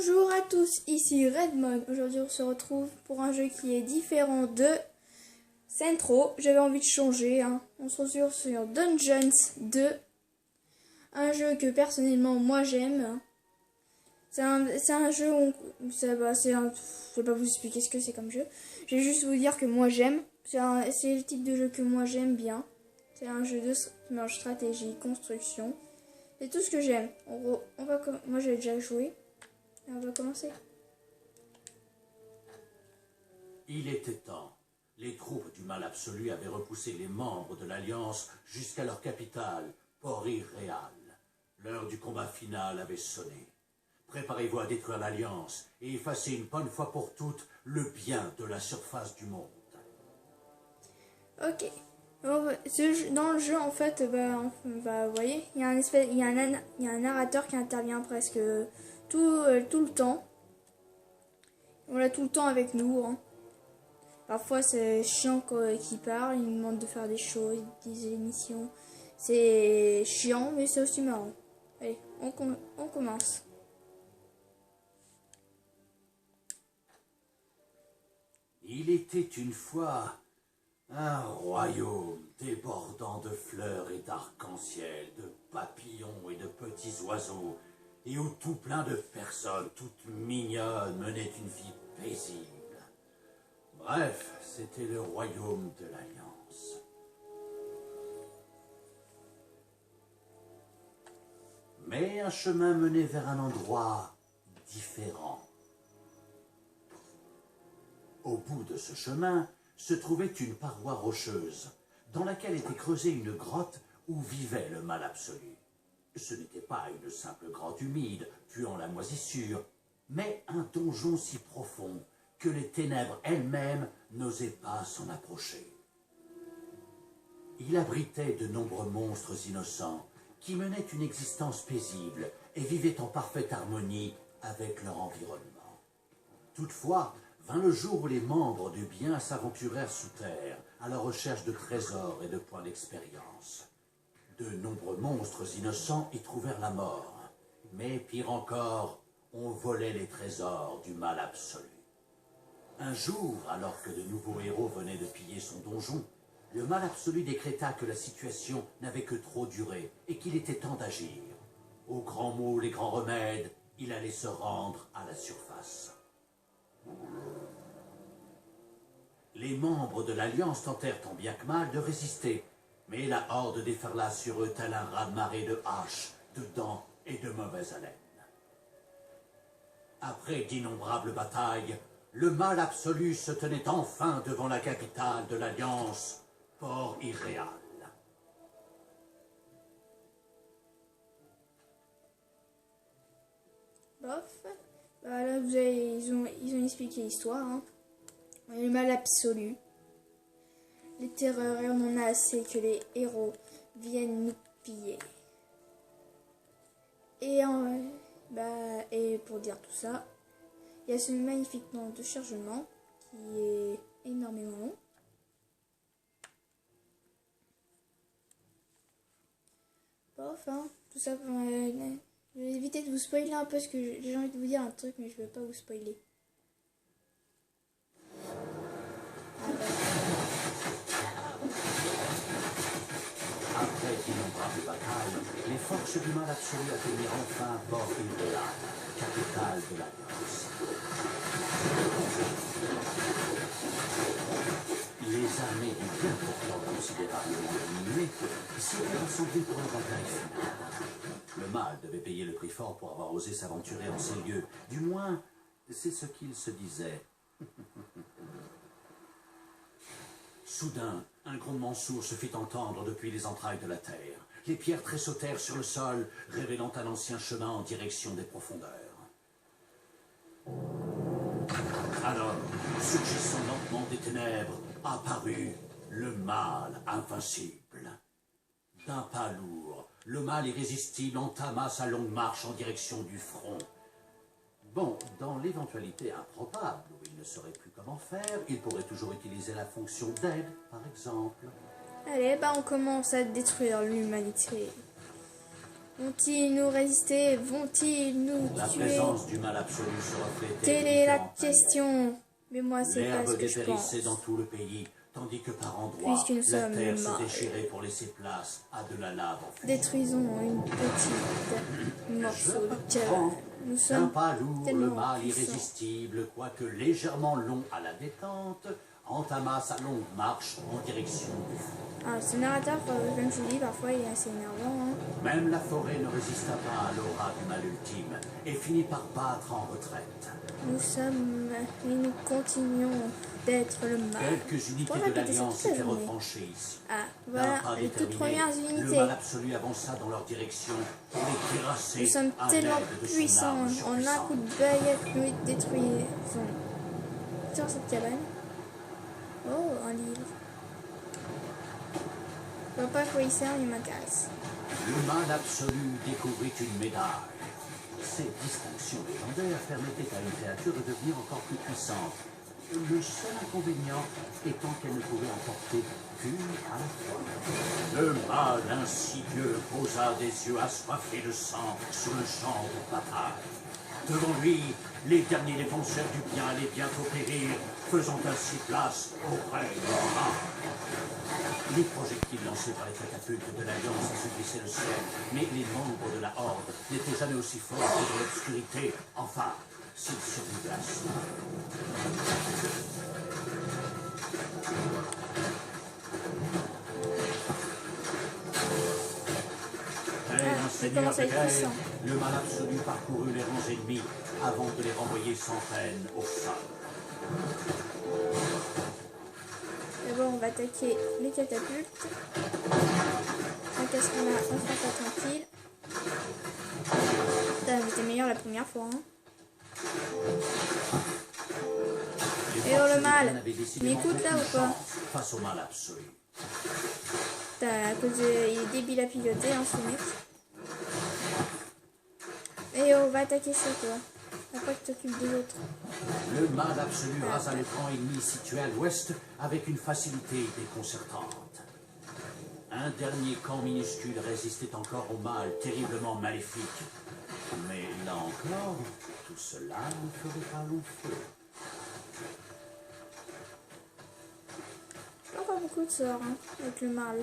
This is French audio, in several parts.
Bonjour à tous, ici Redmond. Aujourd'hui on se retrouve pour un jeu qui est différent de Centro. J'avais envie de changer. On se retrouve sur Dungeons 2. Un jeu que personnellement moi j'aime. C'est un jeu où je vais pas vous expliquer ce que c'est comme jeu. Je vais juste vous dire que moi j'aime. C'est le type de jeu que moi j'aime bien. C'est un jeu de mélange stratégie, construction. C'est tout ce que j'aime. Moi j'ai déjà joué. Et on va commencer. Il était temps. Les troupes du mal absolu avaient repoussé les membres de l'Alliance jusqu'à leur capitale, Port-Irréal. L'heure du combat final avait sonné. Préparez-vous à détruire l'Alliance et effacer une bonne fois pour toutes le bien de la surface du monde. Ok. Dans le jeu, en fait, vous voyez, il y a un narrateur qui intervient presque tout le temps. On l'a tout le temps avec nous. Parfois, c'est chiant qu'il parle, il nous demande de faire des choses, il dit des missions. C'est chiant, mais c'est aussi marrant. Allez, on commence. Il était une fois un royaume débordant de fleurs et d'arc-en-ciel, de papillons et de petits oiseaux, et où tout plein de personnes, toutes mignonnes, menaient une vie paisible. Bref, c'était le royaume de l'Alliance. Mais un chemin menait vers un endroit différent. Au bout de ce chemin se trouvait une paroi rocheuse, dans laquelle était creusée une grotte où vivait le mal absolu. Ce n'était pas une simple grotte humide, puant la moisissure, mais un donjon si profond que les ténèbres elles-mêmes n'osaient pas s'en approcher. Il abritait de nombreux monstres innocents qui menaient une existence paisible et vivaient en parfaite harmonie avec leur environnement. Toutefois, vint le jour où les membres du bien s'aventurèrent sous terre à la recherche de trésors et de points d'expérience. De nombreux monstres innocents y trouvèrent la mort, mais pire encore, on volait les trésors du mal absolu. Un jour, alors que de nouveaux héros venaient de piller son donjon, le mal absolu décréta que la situation n'avait que trop duré et qu'il était temps d'agir. Aux grands mots, les grands remèdes, il allait se rendre à la surface. Les membres de l'Alliance tentèrent tant bien que mal de résister, mais la horde déferla sur eux tel un raz-de-marée de haches, de dents et de mauvaise haleine. Après d'innombrables batailles, le mal absolu se tenait enfin devant la capitale de l'Alliance, Port-Irréal. Bof. Là, ils ont expliqué l'histoire. Le mal absolu. Les terreurs, et on en a assez que les héros viennent nous piller. Et pour dire tout ça, il y a ce magnifique temps de chargement qui est énormément long. Bof, tout ça pour... je vais éviter de vous spoiler un peu parce que j'ai envie de vous dire un truc, mais je ne veux pas vous spoiler. Après d'innombrables batailles, les forces du mal absolu atteignirent enfin Port-Irréal, capitale de l'Alliance. Les armées du bien pourtant considérablement diminuées s'étaient rassemblées pour la bataille finale. Le mal devait payer le prix fort pour avoir osé s'aventurer en ces lieux. Du moins, c'est ce qu'il se disait. Soudain, un grondement sourd se fit entendre depuis les entrailles de la terre. Les pierres tressautèrent sur le sol, révélant un ancien chemin en direction des profondeurs. Alors, surgissant lentement des ténèbres, apparut le mal invincible. D'un pas lourd, le mal irrésistible entama sa longue marche en direction du front. Bon, dans l'éventualité improbable où il ne saurait plus comment faire, il pourrait toujours utiliser la fonction d'aide, par exemple. Allez, on commence à détruire l'humanité. Vont-ils nous résister? Vont-ils nous La tuer? présence du mal absolu se reflétait. Telle de est la différentes manières. question. Mais moi, c'est pas ce L'herbe que je pense. dépérissait dans tout le pays, tandis que par endroits, Puisque nous la sommes terre le se mal. déchirait pour laisser place à de la lave en fumée. Détruisons une petite morceau de cabane. Nous D'un sommes pas lourd, le tellement mal puissants. irrésistible, quoique légèrement long à la détente, entama sa longue marche en direction du fond. Ah, ce narrateur, comme je vous dis, parfois il est assez énervant. Hein. Même la forêt ne résista pas à l'aura du mal ultime et finit par battre en retraite. Nous sommes et nous continuons d'être le mal. Quelques unités Pour de répéter ça l'Alliance toute la étaient journée. retranchées ici. Ah, D'un voilà, pas les toutes déterminé, premières le unités. mal absolu avança dans leur direction pour les terrasser Nous sommes à tellement l'aide de son puissants. arme En un surpuissante. coup de baguette, nous les détruisons. Tiens, cette cabane. Oh, un livre. Je vois pas à quoi il sert, il m'intéresse. Le mal absolu découvrit une médaille. Cette distinction légendaire permettait à une créature de devenir encore plus puissante. Le seul inconvénient étant qu'elle ne pouvait en porter qu'une à la fois. Le mal insidieux posa des yeux assoiffés de sang sur le champ de bataille. Devant lui, les derniers défenseurs du bien allaient bientôt périr, faisant ainsi place au règne du mal. Les projectiles lancés par les catapultes de l'Alliance assouplissaient le ciel, mais les membres de la Horde n'étaient jamais aussi forts que dans l'obscurité. Enfin, s'ils survivaient à cela. Un seigneur commence à de être guerre, puissant. le mal absolu parcourut les rangs ennemis avant de les renvoyer sans peine au sol. D'abord, on va attaquer les catapultes. On casse qu'on a, on sera pas tranquille. Putain, j'étais meilleur la première fois. Hein. Les Et oh, forces le mal. du bien avaient décidément M'écoute, là, aucune ou pas chance face au mal absolu. Putain, à cause de... Il est débile à piloter, hein, ce mec. Et on va attaquer ça, toi. Après que tu t'occupes des autres. Le mal absolu rasa le camp ennemi situé à l'ouest avec une facilité déconcertante. Un dernier camp minuscule résistait encore au mal terriblement maléfique. Mais là encore, tout cela ne ferait pas long feu. J'ai encore beaucoup de sorts, hein, avec le mal.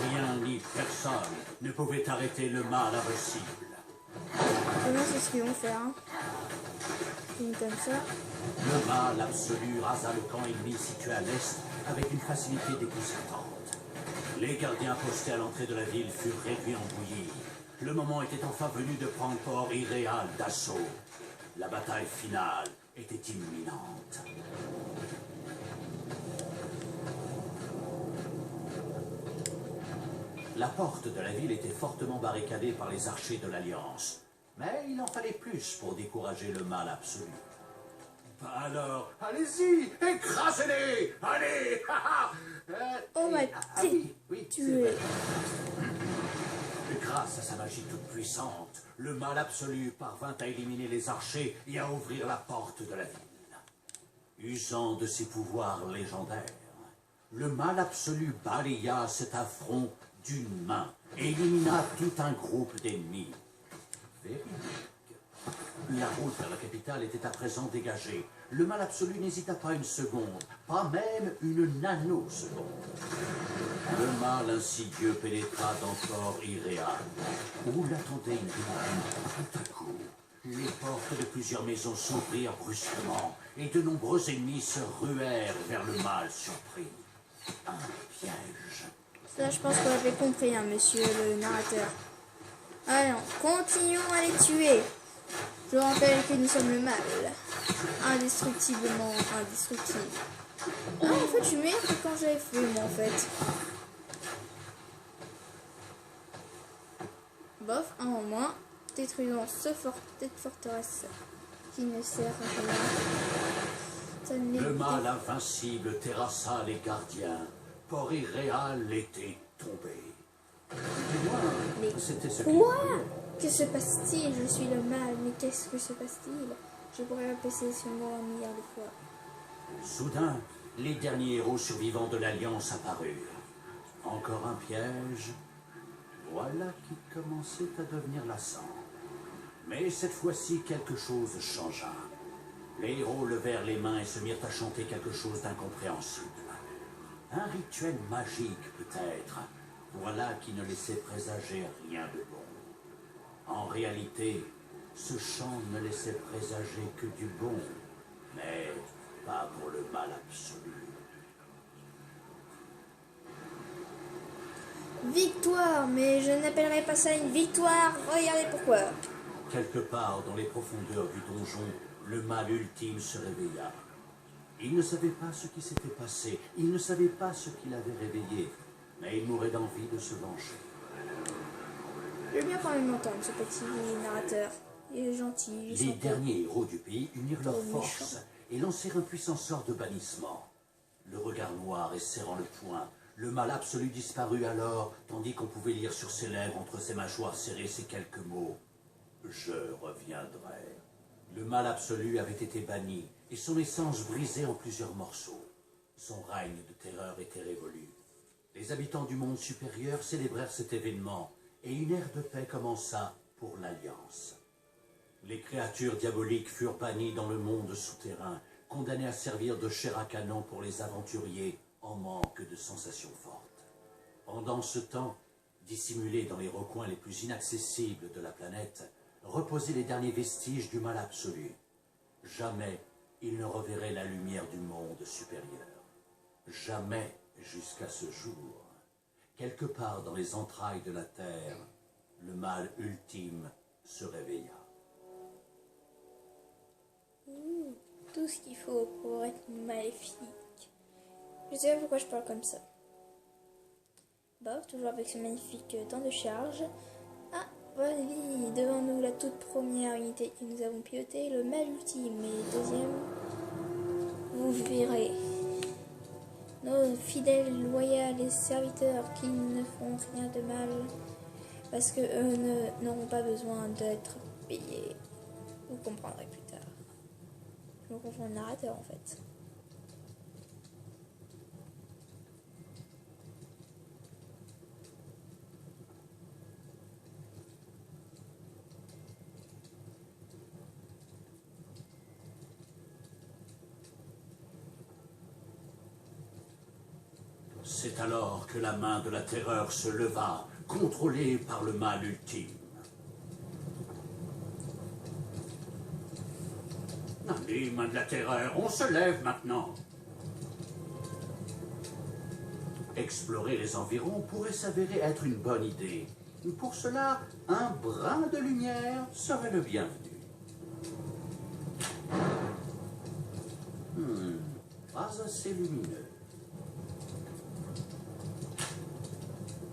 Rien ni personne ne pouvait arrêter le mal invincible. Demain, c'est ce qu'ils vont faire. Hein. Comme ça. Le mal absolu rasa le camp ennemi situé à l'est avec une facilité déconcertante. Les gardiens postés à l'entrée de la ville furent réduits en bouillie. Le moment était enfin venu de prendre Port Irréal d'assaut. La bataille finale était imminente. La porte de la ville était fortement barricadée par les archers de l'Alliance. Mais il en fallait plus pour décourager le mal absolu. Bah alors, allez-y, écrasez-les. Allez. On va oui, c'est tuer. vrai. Grâce à sa magie toute puissante, le mal absolu parvint à éliminer les archers et à ouvrir la porte de la ville. Usant de ses pouvoirs légendaires, le mal absolu balaya cet affront d'une main et élimina tout un groupe d'ennemis. Véridique. La route vers la capitale était à présent dégagée. Le mal absolu n'hésita pas une seconde, pas même une nanoseconde. Le mal insidieux pénétra dans Port Irréal, où l'attendait une dynamique. Tout à coup, les portes de plusieurs maisons s'ouvrirent brusquement, et de nombreux ennemis se ruèrent vers le mal surpris. Un piège. Ça, je pense qu'on avait compris, hein, monsieur le narrateur. Allons, continuons à les tuer. Je rappelle que nous sommes le mal. Indestructiblement indestructible. Ah, en fait, je suis meilleur que quand j'avais fait, moi, en fait. Bof, un en moins. Détruisons cette forteresse qui ne sert à rien. Ça ne Le l'est- mal invincible terrassa les gardiens. Port Irréal était tombé. Du moins, Mais c'était ce quoi? qu'il Que se passe-t-il? Je suis le mal, mais qu'est-ce que se passe-t-il? Je pourrais répéter ce mot un milliard de fois. Soudain, les derniers héros survivants de l'Alliance apparurent. Encore un piège. Voilà qui commençait à devenir lassant. Mais cette fois-ci, quelque chose changea. Les héros levèrent les mains et se mirent à chanter quelque chose d'incompréhensible. Un rituel magique, peut-être. Voilà qui ne laissait présager rien de bon. En réalité, ce chant ne laissait présager que du bon, mais pas pour le mal absolu. Victoire, mais je n'appellerai pas ça une victoire. Regardez pourquoi. Quelque part dans les profondeurs du donjon, le mal ultime se réveilla. Il ne savait pas ce qui s'était passé, il ne savait pas ce qui l'avait réveillé, mais il mourait d'envie de se venger. J'aime bien quand même l'entendre, ce petit narrateur. Il est gentil. Les derniers héros du pays unirent leurs forces méchant. et lancèrent un puissant sort de bannissement. Le regard noir et serrant le poing, le mal absolu disparut alors, tandis qu'on pouvait lire sur ses lèvres, entre ses mâchoires serrées, ces quelques mots. « Je reviendrai ». Le mal absolu avait été banni et son essence brisée en plusieurs morceaux. Son règne de terreur était révolu. Les habitants du monde supérieur célébrèrent cet événement et une ère de paix commença pour l'Alliance. Les créatures diaboliques furent bannies dans le monde souterrain, condamnées à servir de chair à canon pour les aventuriers en manque de sensations fortes. Pendant ce temps, dissimulés dans les recoins les plus inaccessibles de la planète, reposaient les derniers vestiges du mal absolu. Jamais ils ne reverraient la lumière du monde supérieur. Jamais jusqu'à ce jour. Quelque part dans les entrailles de la terre, le mal ultime se réveilla. Tout ce qu'il faut pour être maléfique. Je sais pas pourquoi je parle comme ça. Bob, toujours avec ce magnifique temps de charge. Ah, voilà, devant nous la toute première unité que nous avons pilotée, le mal ultime. Et deuxième, vous verrez. Nos fidèles, loyaux et serviteurs qui ne font rien de mal parce que eux n'auront pas besoin d'être payés. Vous comprendrez plus tard. Je me confonds le narrateur en fait. C'est alors que la main de la terreur se leva, contrôlée par le mal ultime. Allez, main de la terreur, on se lève maintenant. Explorer les environs pourrait s'avérer être une bonne idée. Pour cela, un brin de lumière serait le bienvenu. Pas assez lumineux.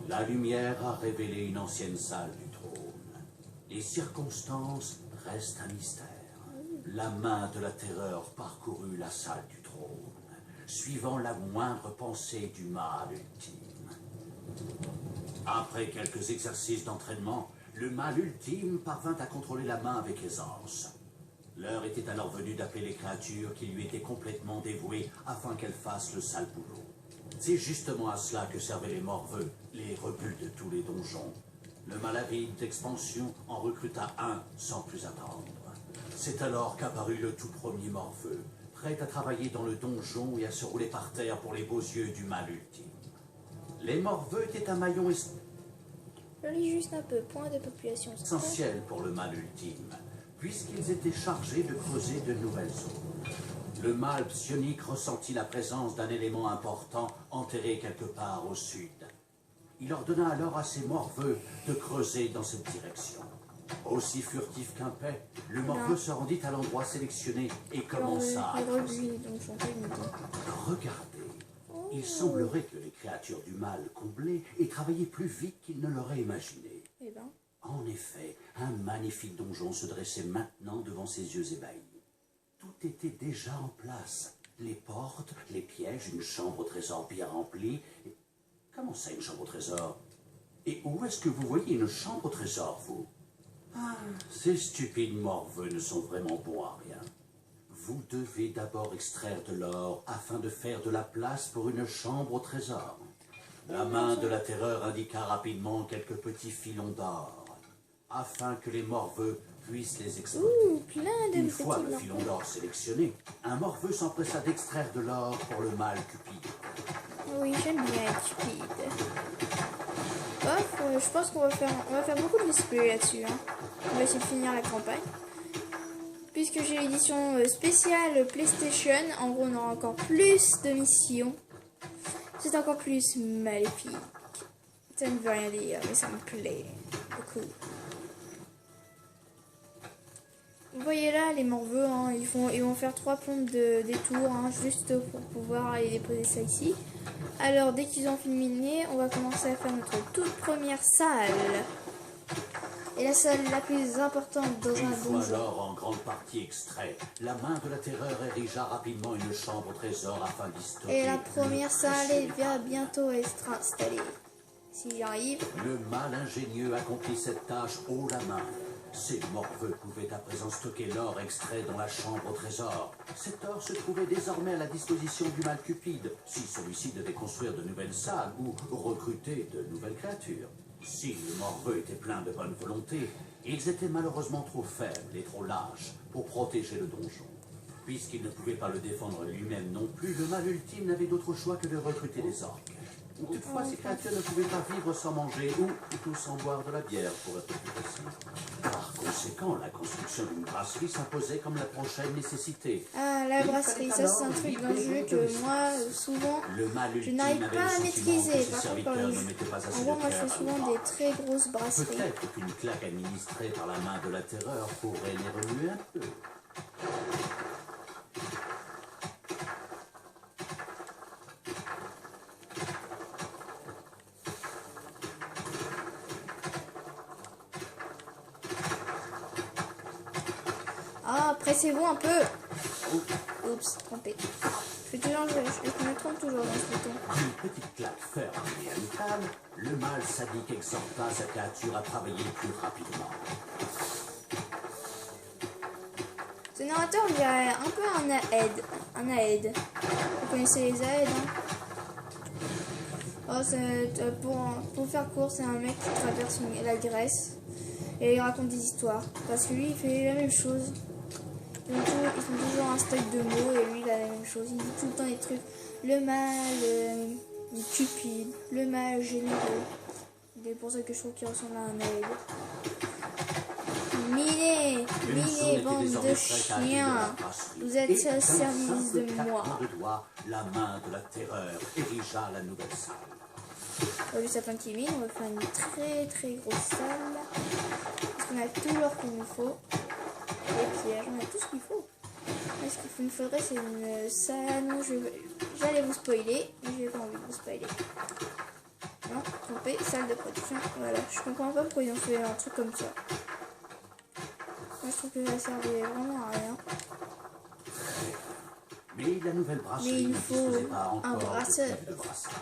La lumière a révélé une ancienne salle du trône. Les circonstances restent un mystère. La main de la terreur parcourut la salle du trône, suivant la moindre pensée du mal ultime. Après quelques exercices d'entraînement, le mal ultime parvint à contrôler la main avec aisance. L'heure était alors venue d'appeler les créatures qui lui étaient complètement dévouées afin qu'elles fassent le sale boulot. C'est justement à cela que servaient les morveux, les rebuts de tous les donjons. Le malavide d'expansion en recruta un sans plus attendre. C'est alors qu'apparut le tout premier morveux, prêt à travailler dans le donjon et à se rouler par terre pour les beaux yeux du mal ultime. Les morveux étaient un maillon Je lis juste un peu. Point de population. essentiel pour le mal ultime, puisqu'ils étaient chargés de creuser de nouvelles zones. Le mal psionique ressentit la présence d'un élément important enterré quelque part au sud. Il ordonna alors à ses morveux de creuser dans cette direction. Aussi furtif qu'un paix, le morveux se rendit à l'endroit sélectionné et commença à creuser. Regardez, il semblerait que les créatures du mal comblées aient travaillé plus vite qu'ils ne l'auraient imaginé. Eh ben. En effet, un magnifique donjon se dressait maintenant devant ses yeux ébahis. Tout était déjà en place. Les portes, les pièges, une chambre au trésor bien remplie. Comment ça, une chambre au trésor? Et où est-ce que vous voyez une chambre au trésor, vous? Ah, ces stupides morveux ne sont vraiment bons à rien. Vous devez d'abord extraire de l'or afin de faire de la place pour une chambre au trésor. La main de la terreur indiqua rapidement quelques petits filons d'or, afin que les morveux puissent les exploiter. Plein de Une petits fois le morveux. filon d'or sélectionné, un morveux s'empressa d'extraire de l'or pour le mâle Cupide. Oui, j'aime bien Cupid. Bof, je pense qu'on va faire beaucoup de display là-dessus. Hein. On va essayer de finir la campagne. Puisque j'ai l'édition spéciale PlayStation, en gros on aura encore plus de missions. C'est encore plus maléfique. Ça ne veut rien dire, mais ça me plaît beaucoup. Vous voyez là, les morveux, hein, ils vont faire 3 pompes de détour, hein, juste pour pouvoir aller déposer ça ici. Alors, dès qu'ils ont fini, on va commencer à faire notre toute première salle. Et la salle la plus importante dans Une un fois donjon. l'or en grande partie extrait, la main de la terreur érigea rapidement une chambre au trésor afin d'y stocker. Et la première le salle précieux va bientôt être installée. Si j'arrive. Le mal ingénieux accomplit cette tâche haut la main. Ces morveux pouvaient à présent stocker l'or extrait dans la chambre au trésor. Cet or se trouvait désormais à la disposition du mal Cupide, si celui-ci devait construire de nouvelles salles ou recruter de nouvelles créatures. Si les morveux étaient pleins de bonne volonté, ils étaient malheureusement trop faibles et trop lâches pour protéger le donjon. Puisqu'il ne pouvait pas le défendre lui-même non plus, le mal ultime n'avait d'autre choix que de recruter des orques. Toutefois, ces créatures ne pouvaient pas vivre sans manger ou plutôt sans boire de la bière, pour être plus précis. Par conséquent, la construction d'une brasserie s'imposait comme la prochaine nécessité. Ah, la brasserie, ça c'est un truc dans le jeu que moi, souvent, Le mal je ultime n'arrive avait pas le à sentiment maîtriser. que ses Par contre, serviteurs quand ne mettaient pas en assez gros, de moi je cœur fais à souvent l'ouvrage. des très grosses brasseries. Peut-être qu'une claque administrée par la main de la terreur pourrait les remuer un peu. Ah, pressez-vous un peu. Oups, trompé. Je me trompe toujours dans ce bouton. Une petite claque ferme et amicale, le mal sadique exhorta sa créature à travailler plus rapidement. Ce narrateur, il y a un peu un aide. Un aide. Vous connaissez les aides, hein? Oh, pour faire court, c'est un mec qui traverse la Grèce et il raconte des histoires. Parce que lui, il fait la même chose. Ils ont toujours un stock de mots et lui, il a la même chose. Il dit tout le temps des trucs. Le mal cupide, le mal généreux. C'est pour ça que je trouve qu'il ressemble à un aide. Minez, bande de chiens. Vous êtes au service de moi. De doigt, la main de la terreur érigea la nouvelle salle. Le sapin qui mine, on va faire une très très grosse salle. Parce qu'on a tout l'or qu'il nous faut. Les pièges, on a tout ce qu'il faut. Ce qu'il me faudrait, c'est une salle. Non, j'allais vous spoiler, mais j'ai pas envie de vous spoiler. Non, trompé, salle de production. Voilà, je comprends pas pourquoi ils ont fait un truc comme ça. Moi, je trouve que ça servait vraiment à rien. Mais la nouvelle brasserie Mais il ne faut disposait pas un encore brasseur. de type de brassage.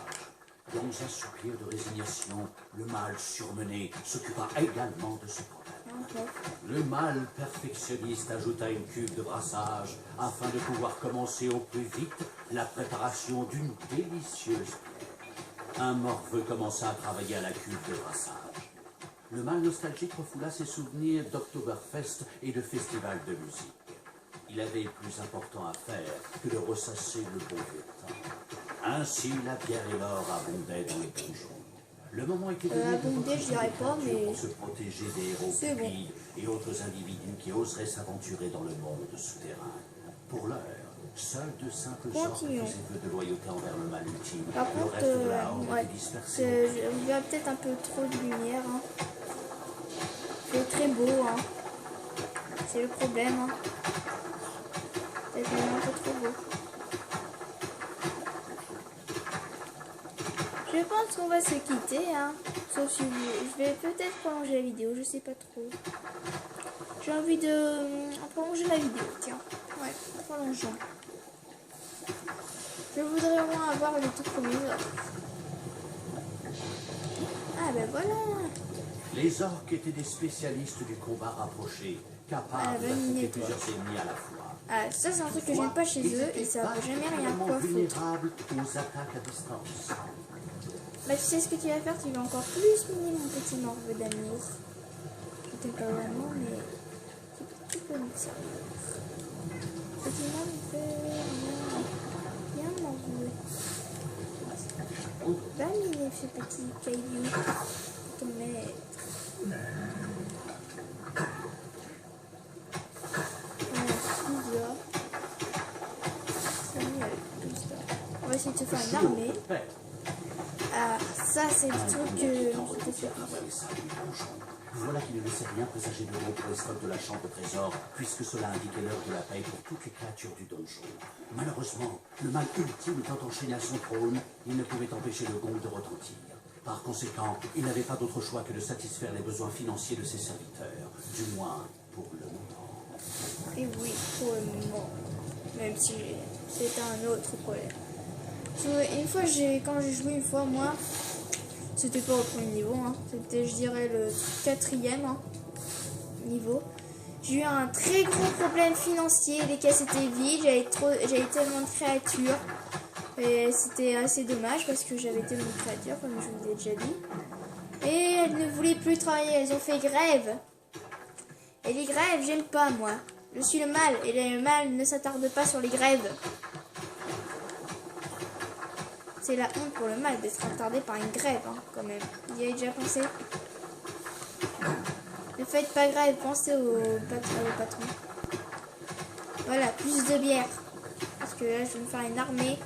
Dans un soupir de résignation, le mâle surmené s'occupa également de ce problème. Le mâle perfectionniste ajouta une cuve de brassage afin de pouvoir commencer au plus vite la préparation d'une délicieuse bière. Un morveux commença à travailler à la cuve de brassage. Le mâle nostalgique refoula ses souvenirs d'Oktoberfest et de festivals de musique. Il avait plus important à faire que de ressasser le bon vieux temps. Ainsi, la bière et l'or abondaient dans les donjons. Le moment était venu Abonder, je dirais pas, mais pour se protéger des héros c'est bon. cupides et autres individus qui oseraient s'aventurer dans le monde souterrain. Pour l'heure, seuls de simples orques Continuons. faisaient vœu de loyauté envers le mal ultime. Par Le contre, reste de la horde ouais, était dispersé. on verra peut-être un peu trop de lumière. Hein. C'est très beau, hein. C'est le problème. Hein. C'est même un peu trop beau. Je pense qu'on va se quitter, hein. Sauf si je vais peut-être prolonger la vidéo, je sais pas trop. J'ai envie de prolonger la vidéo, tiens. Ouais, prolongeons. Je voudrais au moins avoir les tout premiers orques. Ah ben voilà. Les orques étaient des spécialistes du combat rapproché, capables Ah, bonne d'affronter idée, plusieurs ennemis à la fois. Ah, ça c'est un truc que j'aime pas chez eux et ça va jamais rien quoi foutre. Vulnérables aux attaques à distance. Bah tu sais ce que tu vas faire, tu vas encore plus miner mon petit morveux d'amour. Je t'aime pas vraiment mais tu peux me servir. Petit morveux, bien morveux. Va miner ce petit caillou pour ton maître. On va essayer de se faire une armée. Ah, ça c'est le truc que je peux faire. Voilà qui ne laissait rien présager de bon pour les stocks de la chambre au trésor, puisque cela indiquait l'heure de la paix pour toutes les créatures du donjon. Malheureusement, le mal ultime étant enchaîné à son trône, il ne pouvait empêcher le gong de retentir. Par conséquent, il n'avait pas d'autre choix que de satisfaire les besoins financiers de ses serviteurs, du moins pour le moment. Et oui, pour le moment. Même si c'est un autre problème. Une fois, quand j'ai joué une fois, moi, c'était pas au premier niveau, hein, c'était, je dirais, le 4e niveau. J'ai eu un très gros problème financier, les caisses étaient vides, j'avais tellement de créatures. Et c'était assez dommage parce que j'avais tellement de créatures, comme je vous l'ai déjà dit. Et elles ne voulaient plus travailler, elles ont fait grève. Et les grèves, j'aime pas, moi. Je suis le mal, et le mal ne s'attarde pas sur les grèves. C'est la honte pour le mal d'être attardé par une grève, hein, quand même. Vous y avez déjà pensé? Ne faites pas grève, pensez au patron. Voilà, plus de bière. Parce que là, je vais me faire une armée.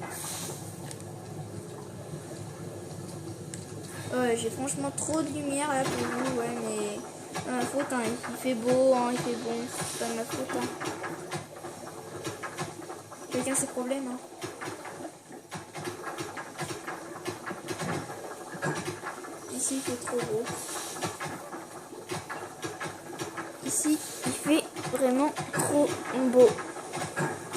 Ouais, j'ai franchement trop de lumière là pour vous, ouais, mais... C'est pas ma faute, hein. Il fait beau, hein, il fait bon. C'est pas ma faute, hein. Chacun ses problèmes, hein. Ici, il fait trop beau. Ici, il fait vraiment trop beau.